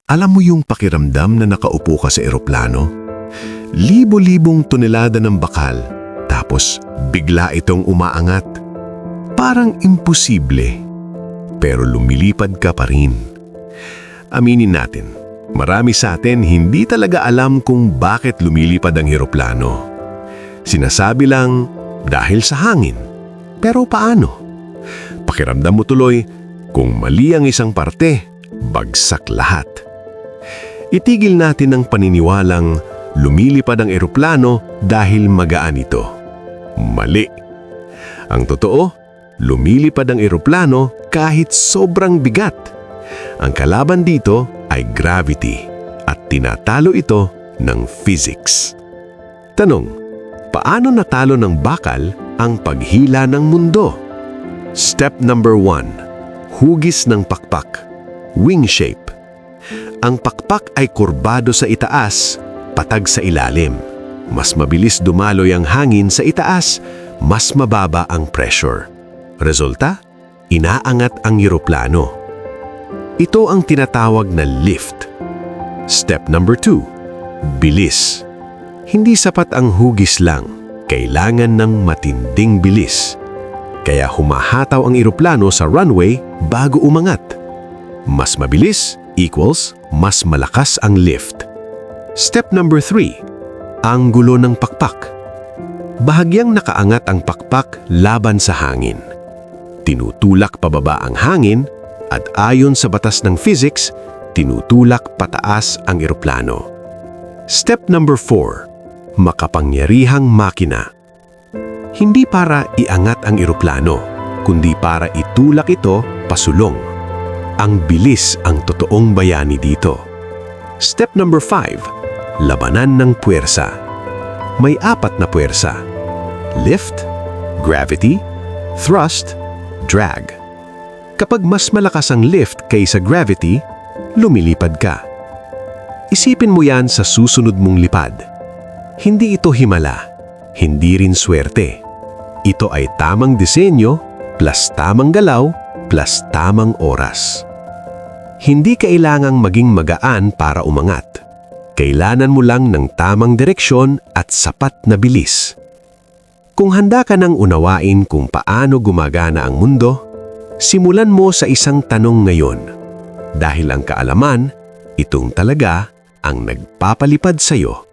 Alam mo yung pakiramdam na nakaupo ka sa eroplano? Libo-libong tonelada ng bakal, tapos bigla itong umaangat. Parang imposible, pero lumilipad ka pa rin. Aminin natin, marami sa atin hindi talaga alam kung bakit lumilipad ang eroplano. Sinasabi lang, dahil sa hangin. Pero paano? Pakiramdam mo tuloy, kung mali ang isang parte, bagsak lahat. Itigil natin ang paniniwalang lumilipad ang eroplano dahil magaan ito. Mali. Ang totoo, lumilipad ang eroplano kahit sobrang bigat. Ang kalaban dito ay gravity at tinatalo ito ng physics. Tanong, paano natalo ng bakal ang paghila ng mundo? Step number 1. Hugis ng pakpak. Wing shape. Ang pakpak ay kurbado sa itaas, patag sa ilalim. Mas mabilis dumaloy ang hangin sa itaas, mas mababa ang pressure. Resulta, inaangat ang eroplano. Ito ang tinatawag na lift. Step number 2. Bilis. Hindi sapat ang hugis lang, kailangan ng matinding bilis. Kaya humahataw ang eroplano sa runway bago umangat. Mas mabilis equals mas malakas ang lift. Step number 3. Anggulo ng pakpak. Bahagyang nakaangat ang pakpak laban sa hangin. Tinutulak pababa ang hangin at ayon sa batas ng physics, tinutulak pataas ang eroplano. Step number 4. Makapangyarihang makina. Hindi para iangat ang eroplano, kundi para itulak ito pasulong. Ang bilis ang totoong bayani dito. Step number 5. Labanan ng puwersa. May 4 na puwersa. Lift, gravity, thrust, drag. Kapag mas malakas ang lift kaysa gravity, lumilipad ka. Isipin mo yan sa susunod mong lipad. Hindi ito himala, hindi rin swerte. Ito ay tamang disenyo, plus tamang galaw, plus tamang oras. Hindi kailangang maging magaan para umangat. Kailangan mo lang ng tamang direksyon at sapat na bilis. Kung handa ka nang unawain kung paano gumagana ang mundo, simulan mo sa isang tanong ngayon. Dahil ang kaalaman, itong talaga ang nagpapalipad sa'yo.